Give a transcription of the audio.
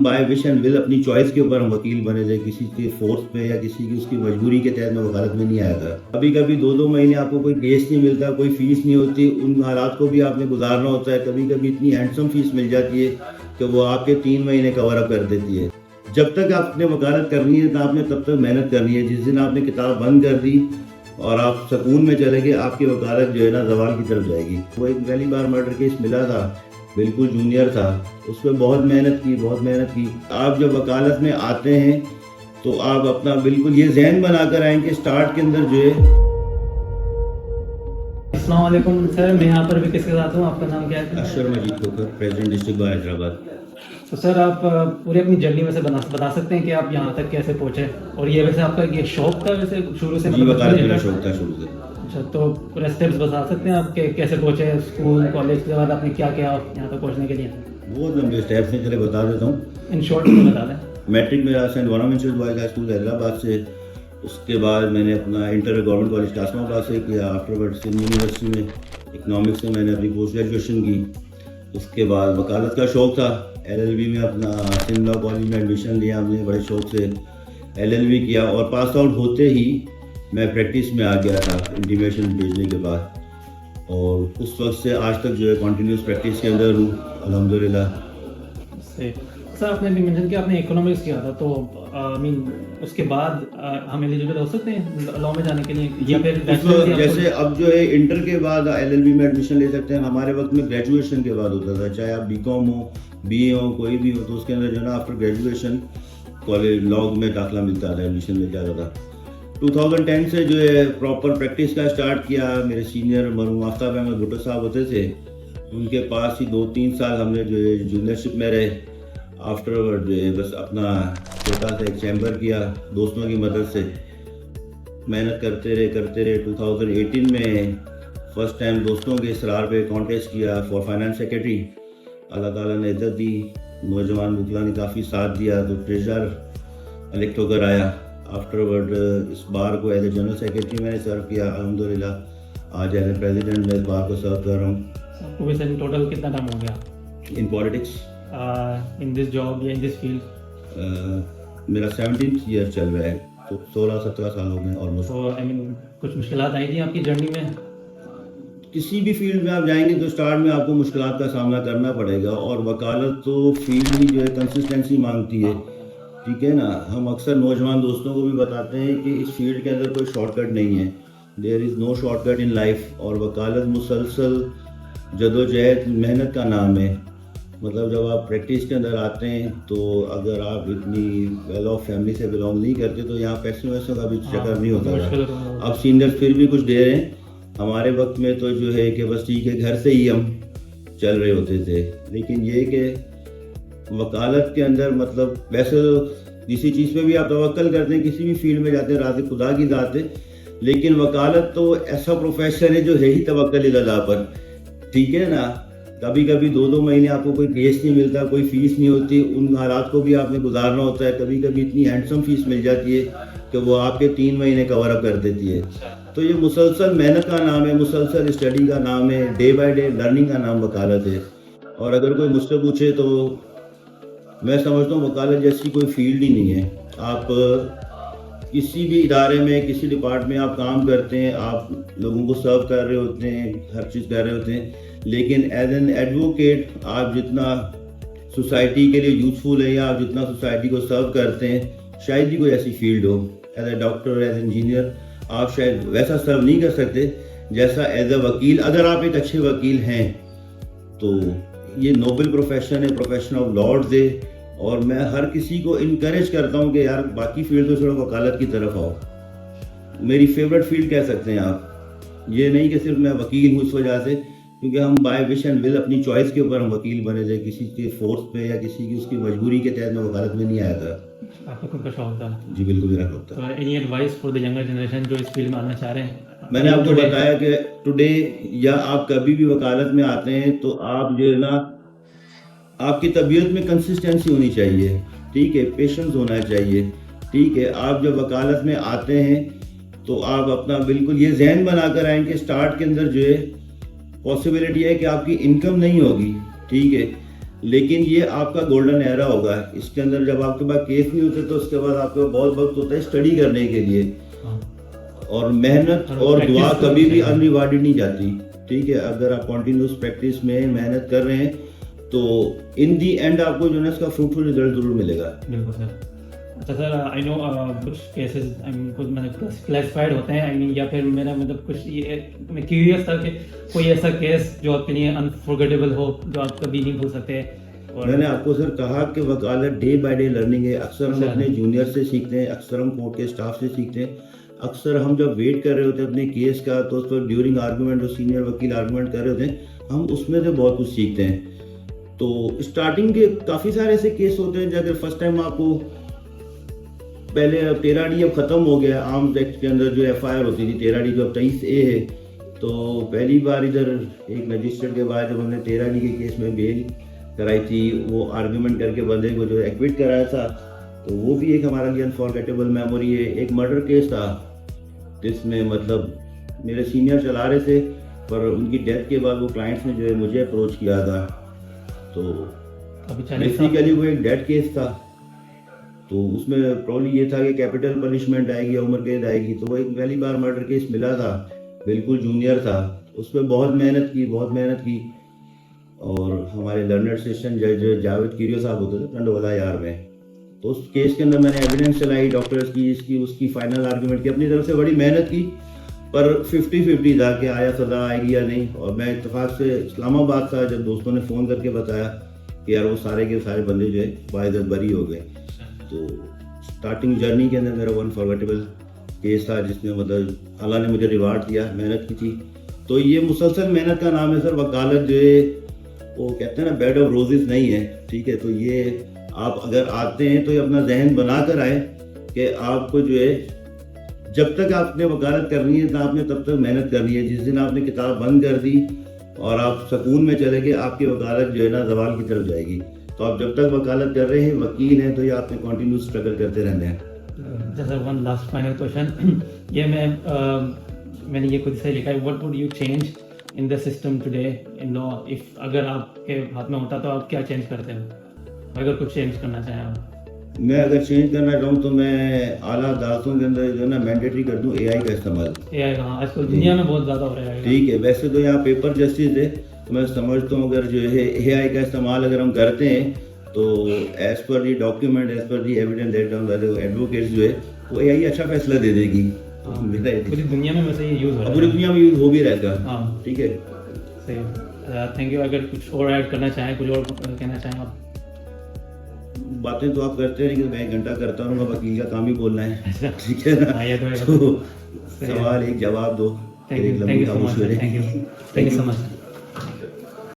Bye wish and will अपनी choice के ऊपर हम वकील बने थे, किसी के फोर्स पे या किसी की उसकी मजबूरी के तहत मैं वकालत में नहीं आया था। कभी कभी 2-2 महीने आपको कोई केस नहीं मिलता, कोई फीस नहीं होती, उन हालात को भी आपने गुजारना होता है। कभी कभी इतनी हैंडसम फीस मिल जाती है कि वो आपके 3 महीने कवर अप कर देती है। जब तक आपने वकालत करनी है तो आपने तब तक मेहनत करनी है। जिस दिन आपने किताब बंद कर दी और आप सुकून में चले गए, आपकी वकालत जो है ना जवाल की तरफ जाएगी। वो एक पहली बार मर्डर केस मिला था, बिल्कुल जूनियर था, उस पर बहुत मेहनत की। आप जब वकालत में आते हैं तो आप अपना बिल्कुल ये जहन बनाकर आएँ कि स्टार्ट के अंदर जो है। अस्सलाम वालेकुम सर, मैं यहाँ पर भी किसके साथ हूँ? आपका नाम क्या है? Ashar Majeed Khokhar, president district bar Hyderabad. तो सर आप पूरी अपनी जर्नी में से बता सकते हैं कि आप यहाँ तक कैसे पहुँचे? और ये वैसे आपका ये शौक था वैसे शुरू से? जी, वकालत मेरा शौक था शुरू से। अच्छा, तो पूरे स्टेप्स बता सकते हैं आप कि कैसे पहुँचे? स्कूल कॉलेज के बाद आपने क्या किया यहाँ तक पहुँचने के लिए? बहुत लंबे स्टेप्स हैं, चले बता देता हूँ। इन शॉर्ट में बता दें। मैट्रिक मेरा Saint Bonaventure boys high school Hyderabad से। उसके बाद मैंने अपना इंटर गवर्नमेंट कॉलेज कासमाबाद से किया। आफ्टरवर्ड सिंध यूनिवर्सिटी में इकनॉमिक्स में मैंने अपनी पोस्ट ग्रेजुएशन की। उसके बाद वकालत का शौक़ था, LLB में अपना सिंध लॉ कॉलेज में एडमिशन लिया हमने, बड़े शौक़ से LLB किया और पास आउट होते ही मैं प्रैक्टिस में आ गया था इंटीमेशन भेजने के बाद। और उस वक्त से आज तक जो है कंटिन्यूस प्रैक्टिस के अंदर हूँ अल्हम्दुलिल्लाह। सर आपने भी मेंशन किया आपने इकोनॉमिक्स किया था, तो आई मीन उसके बाद हम एलिजिबल हो सकते हैं लॉ में जाने के लिए या फिर जैसे अब जो है इंटर के बाद LLB में एडमिशन ले सकते हैं। हमारे वक्त में ग्रेजुएशन के बाद होता था, चाहे आप BCom हो, BA हो, कोई भी हो, तो उसके अंदर जो है ना आफ्टर ग्रेजुएशन कॉलेज लॉ में दाखिला मिलता था, एडमिशन मिल जाता था। 2010 से जो है प्रॉपर प्रैक्टिस का स्टार्ट किया। मेरे सीनियर मरहूम आफ्ताब अहमद भुट्टो साहब होते थे, उनके पास ही 2-3 साल हमने जो है जूनियरशिप में रहे। आफ्टरवर्ड जो है बस अपना छोटा सा एक चैम्बर किया, दोस्तों की मदद से मेहनत करते रहे। 2018 में फ़र्स्ट टाइम दोस्तों के इसरार पे कॉन्टेस्ट किया फॉर फाइनेंस सेक्रेटरी। अल्लाह ताला ने इज्जत दी, नौजवान बुकला ने काफ़ी साथ दिया, तो ट्रेजर इलेक्ट होकर आया। आफ्टरवर्ड इस बार को एज ए जनरल सेक्रेटरी मैंने सर्व किया अल्हम्दुलिल्लाह। आज एज ए प्रेसिडेंट मैं इस बार को सर्व कर रहा हूँ। आपको वैसे टोटल कितना टाइम हो गया in politics, in this job या इन दिस फील्ड? मेरा 17th ईयर चल रहा है, तो 16-17 साल हो गए ऑलमोस्ट। तो आई मीन कुछ मुश्किलात आई थी आपकी जर्नी में? किसी भी फील्ड में आप जाएंगे तो स्टार्ट में आपको मुश्किलात का सामना करना पड़ेगा, और वकालत तो फील्ड ही जो है कंसिस्टेंसी मांगती है, ठीक है ना। हम अक्सर नौजवान दोस्तों को भी बताते हैं कि इस फील्ड के अंदर कोई शॉर्टकट नहीं है, there is no shortcut in life. और वकालत मुसलसल जदोजहद मेहनत का नाम है। मतलब जब आप प्रैक्टिस के अंदर आते हैं तो अगर आप इतनी वेल ऑफ फैमिली से बिलोंग नहीं करते तो यहाँ पैसों वैसों का भी चक्कर नहीं होता था। अब सीनियर्स फिर भी कुछ दे रहे हैं, हमारे वक्त में तो जो है कि बस ठीक है घर से ही हम चल रहे होते थे। लेकिन ये कि वकालत के अंदर मतलब वैसे तो किसी चीज़ पे भी आप तवक्कल करते हैं, किसी भी फील्ड में जाते हैं, राज़ खुदा की ज़ात है, लेकिन वकालत तो ऐसा प्रोफेशन है जो है ही तवक्कुल अल्लाह पर, ठीक है ना। कभी कभी 2-2 महीने आपको कोई केस नहीं मिलता, कोई फीस नहीं होती, उन हालात को भी आपने गुजारना होता है। कभी कभी इतनी हैंडसम फीस मिल जाती है कि वो आपके 3 महीने कवर अप कर देती है। तो ये मुसलसल मेहनत का नाम है, मुसलसल स्टडी का नाम है, डे बाय डे लर्निंग का नाम वकालत है। और अगर कोई मुझसे पूछे तो मैं समझता हूँ वकालत जैसी कोई फील्ड ही नहीं है। आप किसी भी इदारे में, किसी डिपार्टमेंट में आप काम करते हैं, आप लोगों को सर्व कर रहे होते हैं, हर चीज़ कर रहे होते हैं, लेकिन एज एन एडवोकेट आप जितना सोसाइटी के लिए यूज़फुल है या आप जितना सोसाइटी को सर्व करते हैं, शायद ही कोई ऐसी फील्ड हो। As a doctor, as engineer आप शायद वैसा सर्व नहीं कर सकते जैसा एज ए वकील। अगर आप एक अच्छे वकील हैं तो ये नोबल प्रोफेशन है, प्रोफेशन ऑफ लॉर्ड्स है। और मैं हर किसी को इनकरेज करता हूँ कि यार बाकी फील्ड तो छोड़ो, वकालत की तरफ आओ। मेरी फेवरेट फील्ड कह सकते हैं आप। ये नहीं कि सिर्फ मैं वकील हूँ इस वजह से, क्योंकि हम बाय विश एंड विल अपनी चॉइस के ऊपर हम वकील बने थे, किसी के फोर्स पे या किसी की उसकी मजबूरी के तहत मैं वकालत में नहीं आया था। आपका खुद का शौक था? जी बिल्कुल मेरा शौक था। तो any advice for the younger generation जो इस फील्ड में आना चाह रहे हैं? मैंने आपको बताया कि टुडे या आप कभी भी वकालत में आते हैं तो आप जो है ना, आपकी तबीयत में कंसिस्टेंसी होनी चाहिए, ठीक है, पेशेंस होना चाहिए, ठीक है। आप जब वकालत में आते हैं तो आप अपना बिल्कुल ये जहन बनाकर आएँ कि स्टार्ट के अंदर जो है पॉसिबिलिटी है कि आपकी इनकम नहीं होगी, ठीक है। लेकिन ये आपका गोल्डन एरा होगा। इसके अंदर जब आपके पास केस नहीं होते तो उसके बाद आपके पास बहुत वक्त होता है स्टडी करने के लिए, हाँ। और मेहनत और practice दुआ तो कभी भी चाहिए। अनरिवार्डेड नहीं जाती। ठीक है, अगर आप कंटिन्यूस प्रैक्टिस में मेहनत कर रहे हैं तो इन दी एंड आपको जो है इसका फ्रूटफुल रिजल्ट जरूर मिलेगा। बिल्कुल सर। अच्छा सर, आई नो कुछ केसेस कुछ मतलब क्लासिफाइड होते हैं, आई मीन, या फिर मेरा मतलब कुछ ये मैं क्यूरियस था कि कोई ऐसा केस जो आपके लिए अनफॉरगेटेबल हो, जो आप कभी नहीं भूल सकते। और मैंने आपको सर कहा कि वकालत डे बाय डे लर्निंग है। अक्सर हम अच्छा। अपने जूनियर से सीखते हैं, अक्सर हम कोर्ट के स्टाफ से सीखते हैं, अक्सर हम जब वेट कर रहे होते हैं अपने केस का तो उस पर ड्यूरिंग आर्गूमेंट जो सीनियर वकील आर्गूमेंट कर रहे होते हैं हम उसमें से बहुत कुछ सीखते हैं। तो स्टार्टिंग के काफ़ी सारे ऐसे केस होते हैं जब फर्स्ट टाइम आपको पहले 13D अब ख़त्म हो गया, आर्म्स एक्ट के अंदर जो FIR होती थी 13D जो अब 23A है। तो पहली बार इधर एक मजिस्ट्रेट के बाद जब हमने 13D के केस में बेल कराई थी, वो आर्ग्यूमेंट करके बंदे को जो एक्विट कराया था, तो वो भी एक हमारे लिए अनफॉरगेटेबल मेमोरी है। एक मर्डर केस था जिसमें मतलब मेरे सीनियर चला रहे थे, पर उनकी डेथ के बाद वो क्लाइंट्स ने जो है मुझे अप्रोच किया था। तो अभी चैलेंज था। बेसिकली वो एक डेथ केस था, तो उसमें प्रॉब्लम ये था कि कैपिटल पनिशमेंट आएगी या उम्र कैद आएगी। तो वो एक पहली बार मर्डर केस मिला था, बिल्कुल जूनियर था, उसमें बहुत मेहनत की। और हमारे लर्नर सेशन जज जावेद किरियो साहब होते थे टंडवाला यार में, तो उस केस के अंदर मैंने एविडेंस चलाई डॉक्टर्स की, इसकी उसकी फाइनल आर्ग्यूमेंट की, अपनी तरफ से बड़ी मेहनत की, पर 50-50 था कि आया सज़ा आएगी या नहीं। और मैं इत्तेफाक से इस्लामाबाद था जब दोस्तों ने फ़ोन करके बताया कि यार वो सारे के सारे बंदे जो है बाइज़्ज़त बरी हो गए। तो स्टार्टिंग जर्नी के अंदर मेरा अनफॉरगेटेबल केस था जिसमें मतलब अल्लाह ने मुझे रिवार्ड दिया, मेहनत की थी। तो ये मुसलसल मेहनत का नाम है सर। वकालत जो है वो कहते हैं ना बेड ऑफ रोजेस नहीं है। ठीक है, तो ये आप अगर आते हैं तो ये अपना जहन बना कर आए कि आपको जो है जब तक आपने वकालत करनी है तो आपने तब तक मेहनत करनी है। जिस दिन आपने किताब बंद कर दी और आप सुकून में चले गए, आपकी वकालत जो है ना जवाल की तरफ जाएगी। तो आप जब तक वकालत कर रहे हैं, वकील हैं, तो ये आपने कंटिन्यू स्ट्रगल करते रहने हैं। जैसा वन लास्ट फाइनल क्वेश्चन ये मैंने ये खुद से लिखा है, what would you change in the system today in law, if अगर आपके हाथ में होता तो आप क्या चेंज करते हो, अगर कुछ चेंज करना चाहें आप? मैं अगर चेंज करना चाहूँ तो मैं आला अदालतों के अंदर जो है ना मैंडेटरी कर दूँ AI का इस्तेमाल। AI का आजकल दुनिया में बहुत ज़्यादा हो रहा है। ठीक है, वैसे तो यहाँ पेपर जस्टिस है, तो मैं समझता हूँ अगर जो है AI का इस्तेमाल अगर हम करते हैं तो as per the document, as per the evidence laid down by the advocates जो है वो AI अच्छा फैसला दे देगी। तो मेरा ये पूरी दुनिया में वैसे ये यूज़ हो रहा है, पूरी दुनिया में यूज हो भी रहेगा। हाँ ठीक है, सही। Thank you. अगर कुछ और ऐड करना चाहें, कुछ और कहना चाहें आप? बातें तो आप करते हैं लेकिन मैं 1 घंटा करता हूँ, वकील का काम ही बोलना है। ठीक है हाँ, ये तो ना, है। तो सवाल एक जवाब दो, थैंक एक यू लंबी सो मच, खामोशी हो थैंक जाएगी। You so much.